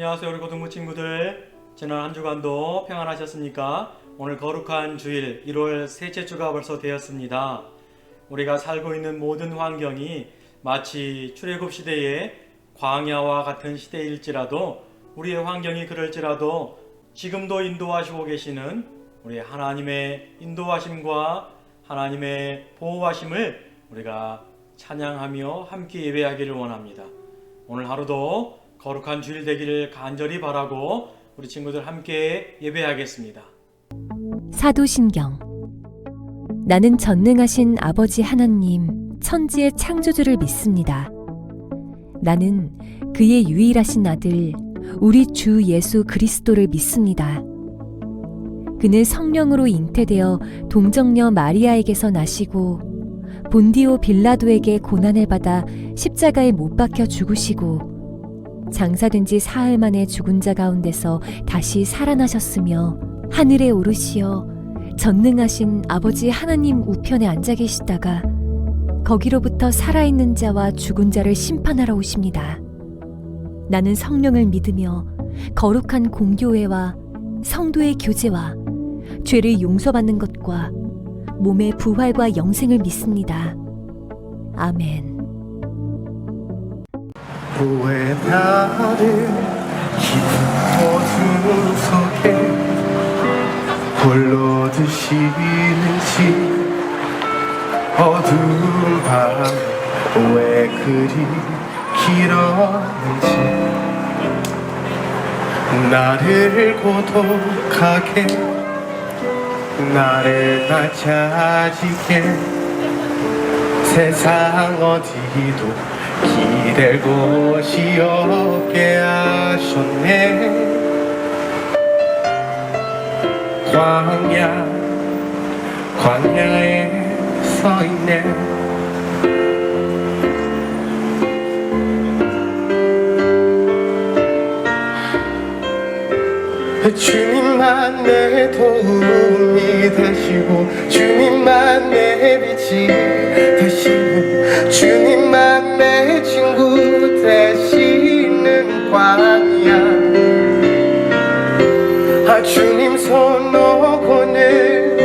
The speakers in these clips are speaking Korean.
안녕하세요 우리 고등부 친구들. 지난 한 주간도 평안하셨습니까? 오늘 거룩한 주일 1월 셋째 주가 벌써 되었습니다. 우리가 살고 있는 모든 환경이 마치 출애굽 시대의 광야와 같은 시대일지라도 우리의 환경이 그럴지라도 지금도 인도하시고 계시는 우리 하나님의 인도하심과 하나님의 보호하심을 우리가 찬양하며 함께 예배하기를 원합니다. 오늘 하루도 거룩한 주일 되기를 간절히 바라고 우리 친구들 함께 예배하겠습니다. 사도신경. 나는 전능하신 아버지 하나님 천지의 창조주를 믿습니다. 나는 그의 유일하신 아들 우리 주 예수 그리스도를 믿습니다. 그는 성령으로 잉태되어 동정녀 마리아에게서 나시고 본디오 빌라도에게 고난을 받아 십자가에 못 박혀 죽으시고 장사된 지 사흘 만에 죽은 자 가운데서 다시 살아나셨으며 하늘에 오르시어 전능하신 아버지 하나님 우편에 앉아 계시다가 거기로부터 살아있는 자와 죽은 자를 심판하러 오십니다. 나는 성령을 믿으며 거룩한 공교회와 성도의 교제와 죄를 용서받는 것과 몸의 부활과 영생을 믿습니다. 아멘. 왜 나를 깊은 어둠 속에 홀로 두시는지, 어두운 밤 왜 그리 길었는지, 나를 고독하게 나를 낮아지게 세상 어디도 기댈 곳이 없게 하셨네. 광야에 서 있네. 주님만 내 도움이 되시고 주님만 내 빛이 되시는, 주님만 내 친구 되시는 광야. 주님 손 놓고는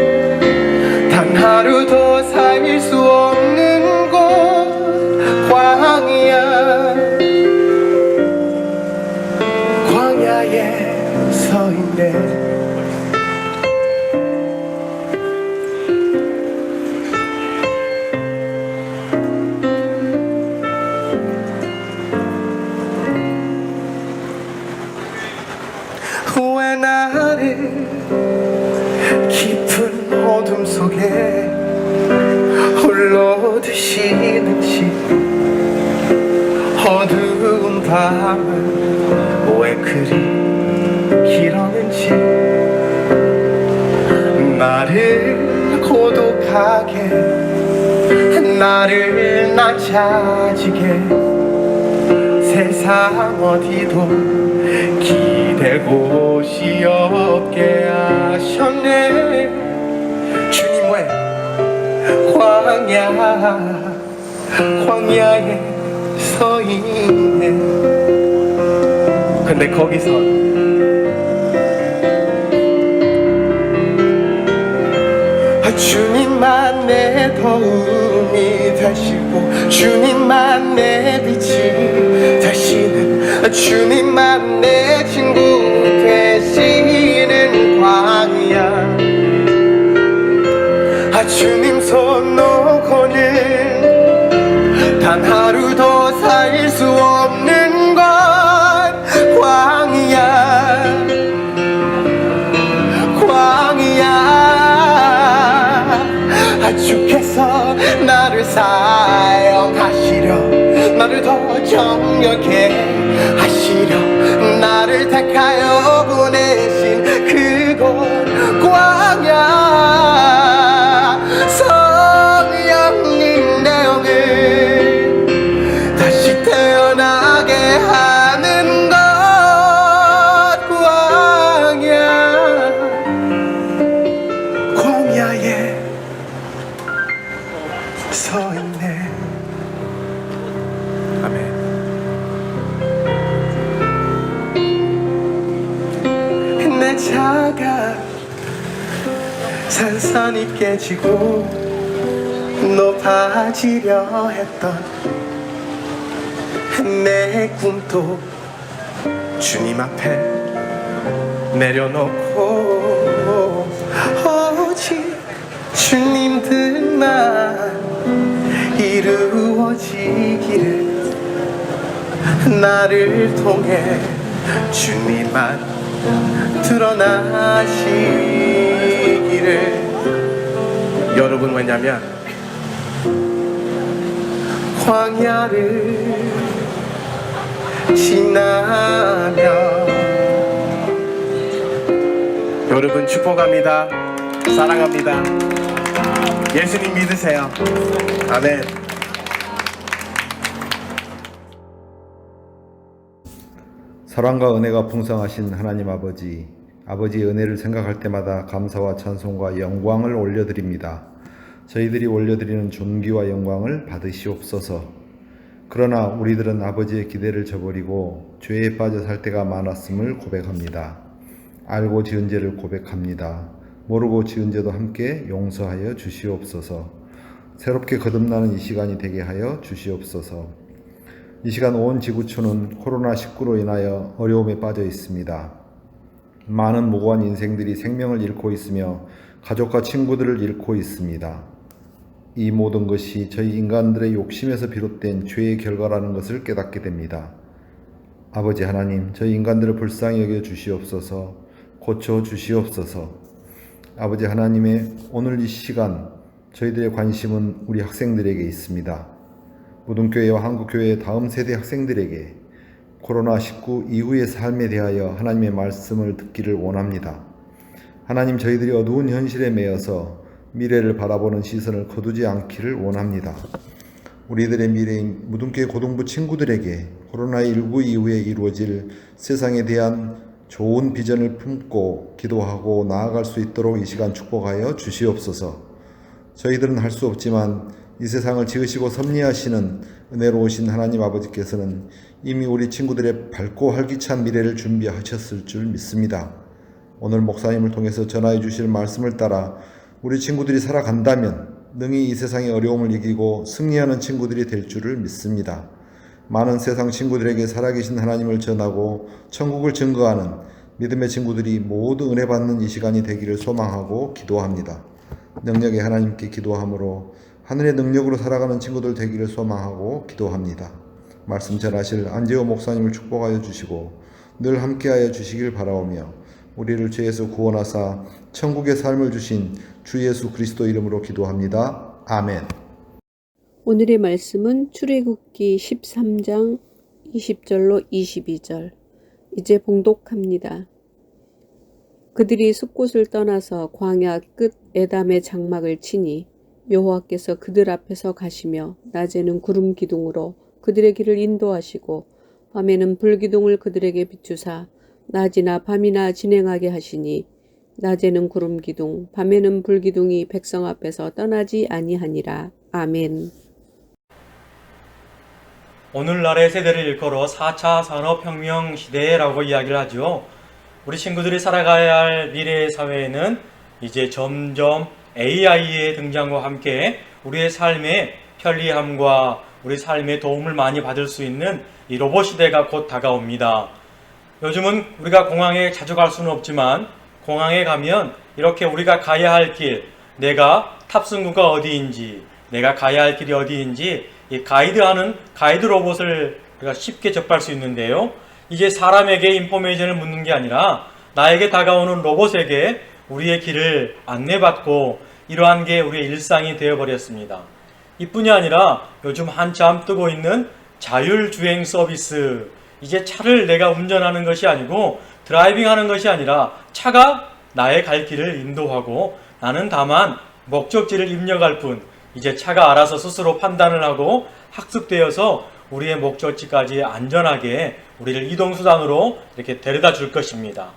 단 하루도 살 수 없는 곳 광야에 서 있네. 왜 나를 깊은 어둠 속에 홀로 두시는지, 어두운 밤은 왜 그리 길었는지, 나를 고독하게 나를 낮아지게 세상 어디도 기댈 곳이 없게 하셨네. 주님 왜 광야에 서 있네. 근데 거기서 주님만 내 도움이 되시고 주님만 내 빛이 되시는, 주님만 내 친구 되시는 광야. 주님 손 놓고는 단 하루도 살 수 없는 것 광야. 주께서 나를 사용하시려, 나를 더 정결케 하시려 나를 택하여 보내신 그곳 광야. 성령님 내 영을 다시 태어나게 하는 것 광야에 서 있네. 아멘. 하다가 산산이 깨지고 높아지려 했던 내 꿈도 주님 앞에 내려놓고 오직 주님들만 이루어지기를, 나를 통해 주님만 드러나시기를. 여러분, 왜냐면 광야를 지나며 여러분 축복합니다. 사랑합니다. 예수님 믿으세요. 아멘. 사랑과 은혜가 풍성하신 하나님 아버지, 아버지의 은혜를 생각할 때마다 감사와 찬송과 영광을 올려드립니다. 저희들이 올려드리는 존귀와 영광을 받으시옵소서. 그러나 우리들은 아버지의 기대를 저버리고 죄에 빠져 살 때가 많았음을 고백합니다. 알고 지은 죄를 고백합니다. 모르고 지은 죄도 함께 용서하여 주시옵소서. 새롭게 거듭나는 이 시간이 되게 하여 주시옵소서. 이 시간 온 지구촌은 코로나19로 인하여 어려움에 빠져 있습니다. 많은 무고한 인생들이 생명을 잃고 있으며 가족과 친구들을 잃고 있습니다. 이 모든 것이 저희 인간들의 욕심에서 비롯된 죄의 결과라는 것을 깨닫게 됩니다. 아버지 하나님, 저희 인간들을 불쌍히 여겨 주시옵소서. 고쳐 주시옵소서. 아버지 하나님의 오늘 이 시간 저희들의 관심은 우리 학생들에게 있습니다. 무등교회와 한국교회의 다음 세대 학생들에게 코로나19 이후의 삶에 대하여 하나님의 말씀을 듣기를 원합니다. 하나님, 저희들이 어두운 현실에 매여서 미래를 바라보는 시선을 거두지 않기를 원합니다. 우리들의 미래인 무등교회 고등부 친구들에게 코로나19 이후에 이루어질 세상에 대한 좋은 비전을 품고 기도하고 나아갈 수 있도록 이 시간 축복하여 주시옵소서. 저희들은 할 수 없지만 이 세상을 지으시고 섭리하시는 은혜로우신 하나님 아버지께서는 이미 우리 친구들의 밝고 활기찬 미래를 준비하셨을 줄 믿습니다. 오늘 목사님을 통해서 전하여 주실 말씀을 따라 우리 친구들이 살아간다면 능히 이 세상의 어려움을 이기고 승리하는 친구들이 될 줄을 믿습니다. 많은 세상 친구들에게 살아계신 하나님을 전하고 천국을 증거하는 믿음의 친구들이 모두 은혜 받는 이 시간이 되기를 소망하고 기도합니다. 능력의 하나님께 기도함으로 하늘의 능력으로 살아가는 친구들 되기를 소망하고 기도합니다. 말씀 전하실 안재호 목사님을 축복하여 주시고 늘 함께하여 주시길 바라오며 우리를 죄에서 구원하사 천국의 삶을 주신 주 예수 그리스도 이름으로 기도합니다. 아멘. 오늘의 말씀은 출애굽기 13장 20절로 22절. 이제 봉독합니다. 그들이 숲곳을 떠나서 광야 끝 에담의 장막을 치니 여호와께서 그들 앞에서 가시며 낮에는 구름 기둥으로 그들의 길을 인도하시고 밤에는 불 기둥을 그들에게 비추사 낮이나 밤이나 진행하게 하시니 낮에는 구름 기둥 밤에는 불 기둥이 백성 앞에서 떠나지 아니하니라. 아멘. 오늘날의 세대를 일컬어 4차 산업혁명 시대라고 이야기를 하죠. 우리 친구들이 살아가야 할 미래의 사회에는 이제 점점 AI의 등장과 함께 우리의 삶의 편리함과 우리 삶의 도움을 많이 받을 수 있는 이 로봇 시대가 곧 다가옵니다. 요즘은 우리가 공항에 자주 갈 수는 없지만 공항에 가면 이렇게 우리가 가야 할 길, 내가 탑승구가 어디인지, 내가 가야 할 길이 어디인지 이 가이드하는 가이드 로봇을 우리가 쉽게 접할 수 있는데요. 이제 사람에게 인포메이션을 묻는 게 아니라 나에게 다가오는 로봇에게 우리의 길을 안내받고 이러한 게 우리의 일상이 되어버렸습니다. 이뿐이 아니라 요즘 한참 뜨고 있는 자율주행 서비스, 이제 차를 내가 운전하는 것이 아니고 드라이빙하는 것이 아니라 차가 나의 갈 길을 인도하고 나는 다만 목적지를 입력할 뿐, 이제 차가 알아서 스스로 판단을 하고 학습되어서 우리의 목적지까지 안전하게 우리를 이동수단으로 이렇게 데려다 줄 것입니다.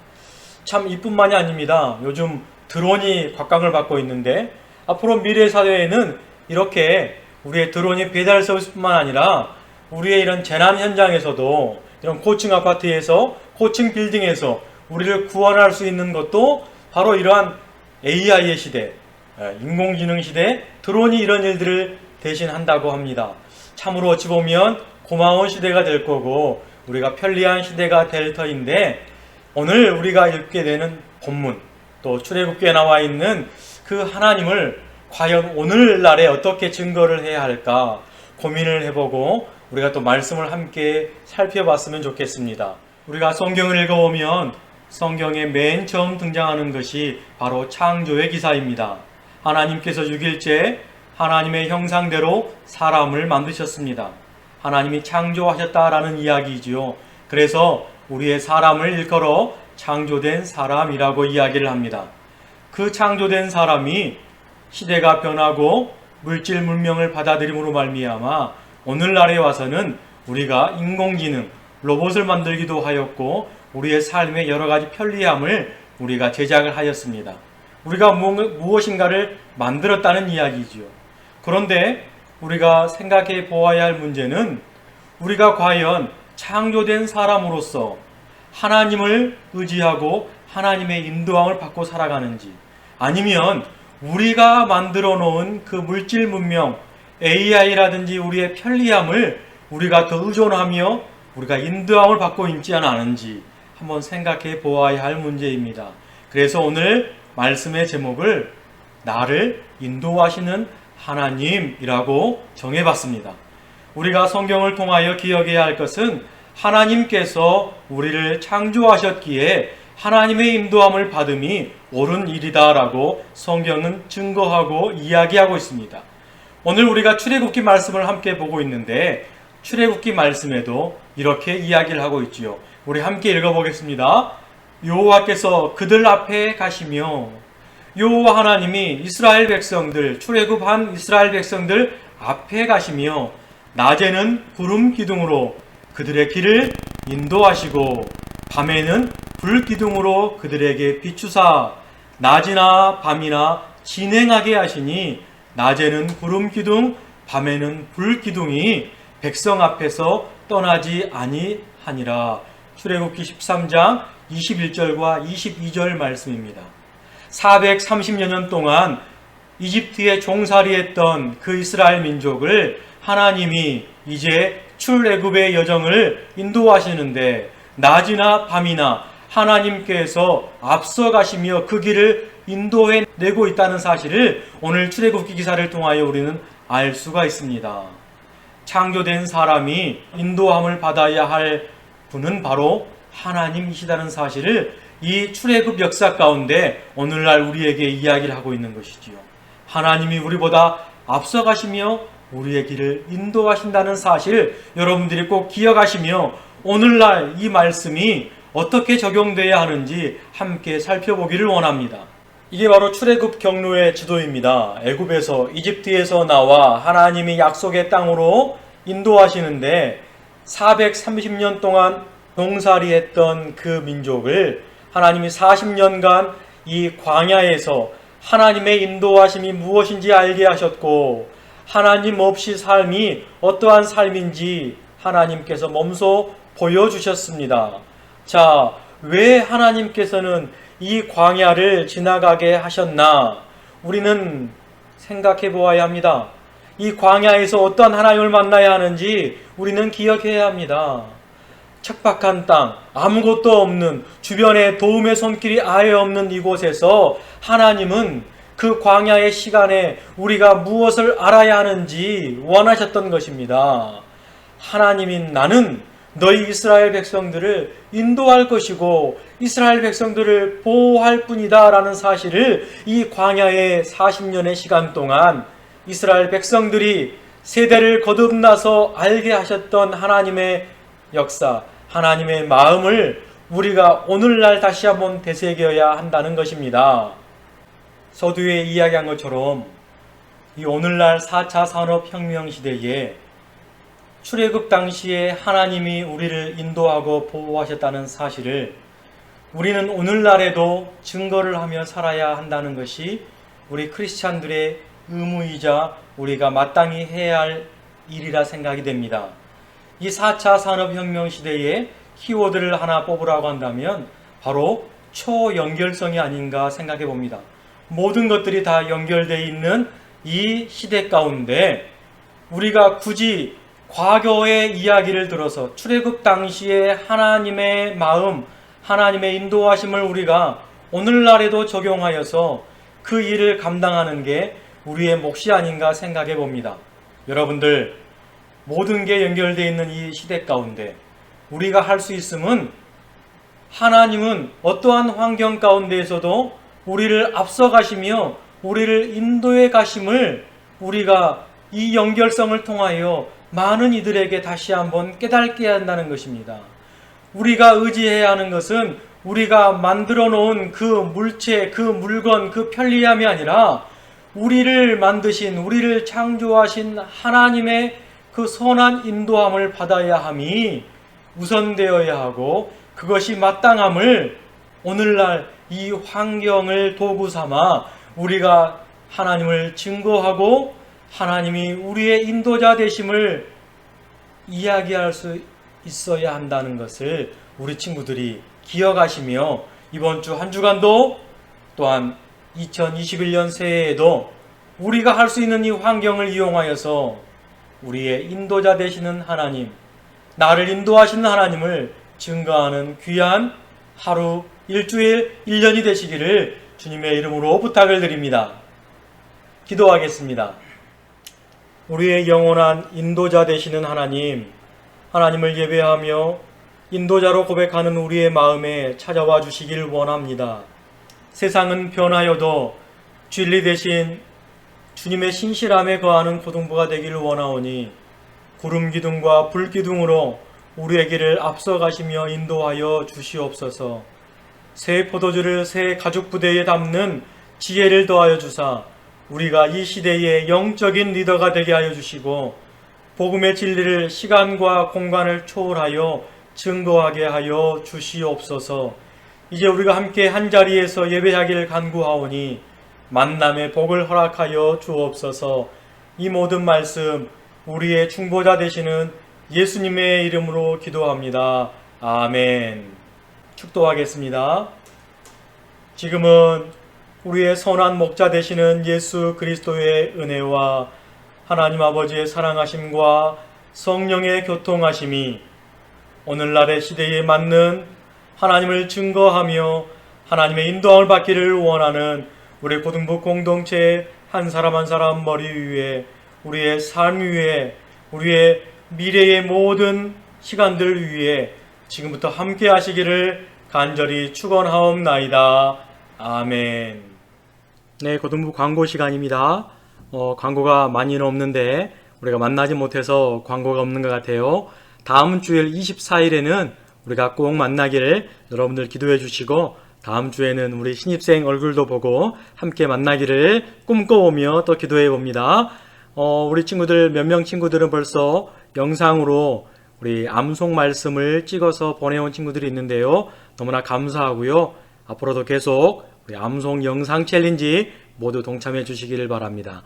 참 이뿐만이 아닙니다. 요즘 드론이 곽광을 받고 있는데 앞으로 미래 사회에는 이렇게 우리의 드론이 배달 서비스뿐만 아니라 우리의 이런 재난 현장에서도 이런 고층 아파트에서 고층 빌딩에서 우리를 구원할 수 있는 것도 바로 이러한 AI의 시대, 인공지능 시대, 드론이 이런 일들을 대신한다고 합니다. 참으로 어찌 보면 고마운 시대가 될 거고 우리가 편리한 시대가 될 터인데, 오늘 우리가 읽게 되는 본문, 또 출애굽기에 나와 있는 그 하나님을 과연 오늘날에 어떻게 증거를 해야 할까 고민을 해보고 우리가 또 말씀을 함께 살펴봤으면 좋겠습니다. 우리가 성경을 읽어보면 성경에 맨 처음 등장하는 것이 바로 창조의 기사입니다. 하나님께서 6일째 하나님의 형상대로 사람을 만드셨습니다. 하나님이 창조하셨다라는 이야기이지요. 그래서 우리의 사람을 일컬어 창조된 사람이라고 이야기를 합니다. 그 창조된 사람이 시대가 변하고 물질 문명을 받아들임으로 말미암아 오늘날에 와서는 우리가 인공지능, 로봇을 만들기도 하였고 우리의 삶의 여러 가지 편리함을 우리가 제작을 하였습니다. 우리가 무엇인가를 만들었다는 이야기지요. 그런데 우리가 생각해 보아야 할 문제는 우리가 과연 창조된 사람으로서 하나님을 의지하고 하나님의 인도함을 받고 살아가는지, 아니면 우리가 만들어 놓은 그 물질 문명, AI라든지 우리의 편리함을 우리가 더 의존하며 우리가 인도함을 받고 있지 않은지 한번 생각해 보아야 할 문제입니다. 그래서 오늘 말씀의 제목을 나를 인도하시는 하나님이라고 정해봤습니다. 우리가 성경을 통하여 기억해야 할 것은 하나님께서 우리를 창조하셨기에 하나님의 인도함을 받음이 옳은 일이다라고 성경은 증거하고 이야기하고 있습니다. 오늘 우리가 출애굽기 말씀을 함께 보고 있는데 출애굽기 말씀에도 이렇게 이야기를 하고 있지요. 우리 함께 읽어보겠습니다. 여호와께서 그들 앞에 가시며, 여호와 하나님이 이스라엘 백성들, 출애굽한 이스라엘 백성들 앞에 가시며 낮에는 구름 기둥으로 그들의 길을 인도하시고 밤에는 불 기둥으로 그들에게 비추사 낮이나 밤이나 진행하게 하시니 낮에는 구름 기둥, 밤에는 불 기둥이 백성 앞에서 떠나지 아니하니라. 출애굽기 13장 21절과 22절 말씀입니다. 430여 년 동안 이집트에 종살이했던 그 이스라엘 민족을 하나님이 이제 출애굽의 여정을 인도하시는데 낮이나 밤이나 하나님께서 앞서가시며 그 길을 인도해 내고 있다는 사실을 오늘 출애굽기 기사를 통하여 우리는 알 수가 있습니다. 창조된 사람이 인도함을 받아야 할 분은 바로 하나님이시다는 사실을 이 출애굽 역사 가운데 오늘날 우리에게 이야기를 하고 있는 것이지요. 하나님이 우리보다 앞서가시며 우리의 길을 인도하신다는 사실 여러분들이 꼭 기억하시며 오늘날 이 말씀이 어떻게 적용돼야 하는지 함께 살펴보기를 원합니다. 이게 바로 출애굽 경로의 지도입니다. 애굽에서 이집트에서 나와 하나님이 약속의 땅으로 인도하시는데 430년 동안 종살이했던 그 민족을 하나님이 40년간 이 광야에서 하나님의 인도하심이 무엇인지 알게 하셨고 하나님 없이 삶이 어떠한 삶인지 하나님께서 몸소 보여주셨습니다. 자, 왜 하나님께서는 이 광야를 지나가게 하셨나? 우리는 생각해 보아야 합니다. 이 광야에서 어떤 하나님을 만나야 하는지 우리는 기억해야 합니다. 척박한 땅, 아무것도 없는, 주변에 도움의 손길이 아예 없는 이곳에서 하나님은 그 광야의 시간에 우리가 무엇을 알아야 하는지 원하셨던 것입니다. 하나님인 나는 너희 이스라엘 백성들을 인도할 것이고 이스라엘 백성들을 보호할 뿐이다 라는 사실을 이 광야의 40년의 시간 동안 이스라엘 백성들이 세대를 거듭나서 알게 하셨던 하나님의 역사, 하나님의 마음을 우리가 오늘날 다시 한번 되새겨야 한다는 것입니다. 서두에 이야기한 것처럼 이 오늘날 4차 산업혁명 시대에 출애굽 당시에 하나님이 우리를 인도하고 보호하셨다는 사실을 우리는 오늘날에도 증거를 하며 살아야 한다는 것이 우리 크리스찬들의 의무이자 우리가 마땅히 해야 할 일이라 생각이 됩니다. 이 4차 산업혁명 시대에 키워드를 하나 뽑으라고 한다면 바로 초연결성이 아닌가 생각해 봅니다. 모든 것들이 다 연결되어 있는 이 시대 가운데 우리가 굳이 과거의 이야기를 들어서 출애굽 당시에 하나님의 마음, 하나님의 인도하심을 우리가 오늘날에도 적용하여서 그 일을 감당하는 게 우리의 몫이 아닌가 생각해 봅니다. 여러분들, 모든 게 연결되어 있는 이 시대 가운데 우리가 할 수 있음은 하나님은 어떠한 환경 가운데에서도 우리를 앞서 가시며 우리를 인도해 가심을 우리가 이 연결성을 통하여 많은 이들에게 다시 한번 깨닫게 한다는 것입니다. 우리가 의지해야 하는 것은 우리가 만들어 놓은 그 물체, 그 물건, 그 편리함이 아니라 우리를 만드신, 우리를 창조하신 하나님의 그 선한 인도함을 받아야 함이 우선되어야 하고, 그것이 마땅함을 오늘날 이 환경을 도구 삼아 우리가 하나님을 증거하고 하나님이 우리의 인도자 되심을 이야기할 수 있어야 한다는 것을 우리 친구들이 기억하시며, 이번 주 한 주간도 또한 2021년 새해에도 우리가 할 수 있는 이 환경을 이용하여서 우리의 인도자 되시는 하나님, 나를 인도하시는 하나님을 증거하는 귀한 하루, 일주일, 1년이 되시기를 주님의 이름으로 부탁을 드립니다. 기도하겠습니다. 우리의 영원한 인도자 되시는 하나님, 하나님을 예배하며 인도자로 고백하는 우리의 마음에 찾아와 주시길 원합니다. 세상은 변하여도 진리 대신 주님의 신실함에 거하는 고등부가 되기를 원하오니 구름 기둥과 불 기둥으로 우리의 길을 앞서 가시며 인도하여 주시옵소서. 새 포도주를 새 가죽 부대에 담는 지혜를 더하여 주사 우리가 이 시대의 영적인 리더가 되게 하여 주시고, 복음의 진리를 시간과 공간을 초월하여 증거하게 하여 주시옵소서. 이제 우리가 함께 한자리에서 예배하기를 간구하오니 만남의 복을 허락하여 주옵소서. 이 모든 말씀 우리의 중보자 되시는 예수님의 이름으로 기도합니다. 아멘. 축도하겠습니다. 지금은 우리의 선한 목자 되시는 예수 그리스도의 은혜와 하나님 아버지의 사랑하심과 성령의 교통하심이 오늘날의 시대에 맞는 하나님을 증거하며 하나님의 인도함을 받기를 원하는 우리 고등부 공동체의 한 사람 한 사람 머리 위에, 우리의 삶 위에, 우리의 미래의 모든 시간들 위에 지금부터 함께 하시기를 간절히 축원하옵나이다. 아멘. 네, 고등부 광고 시간입니다. 광고가 많이는 없는데 우리가 만나지 못해서 광고가 없는 것 같아요. 다음 주일 24일에는 우리가 꼭 만나기를 여러분들 기도해 주시고, 다음 주에는 우리 신입생 얼굴도 보고 함께 만나기를 꿈꿔보며 또 기도해 봅니다. 우리 친구들, 몇 명 친구들은 벌써 영상으로 우리 암송 말씀을 찍어서 보내온 친구들이 있는데요. 너무나 감사하고요. 앞으로도 계속 우리 암송 영상 챌린지 모두 동참해 주시기를 바랍니다.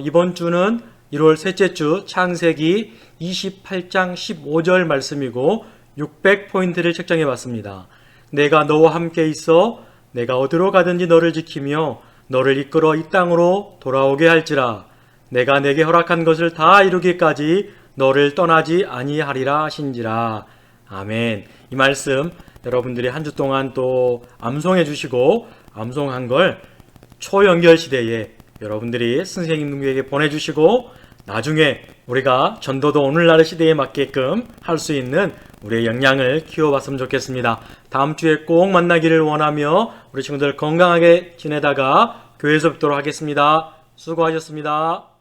이번 주는 1월 셋째 주 창세기 28장 15절 말씀이고 600포인트를 책정해 봤습니다. 내가 너와 함께 있어 내가 어디로 가든지 너를 지키며 너를 이끌어 이 땅으로 돌아오게 할지라. 내가 내게 허락한 것을 다 이루기까지 너를 떠나지 아니하리라 하신지라. 아멘. 이 말씀 여러분들이 한 주 동안 또 암송해 주시고, 암송한 걸 초연결 시대에 여러분들이 선생님들에게 보내주시고, 나중에 우리가 전도도 오늘날의 시대에 맞게끔 할 수 있는 우리의 역량을 키워봤으면 좋겠습니다. 다음 주에 꼭 만나기를 원하며 우리 친구들 건강하게 지내다가 교회에서 뵙도록 하겠습니다. 수고하셨습니다.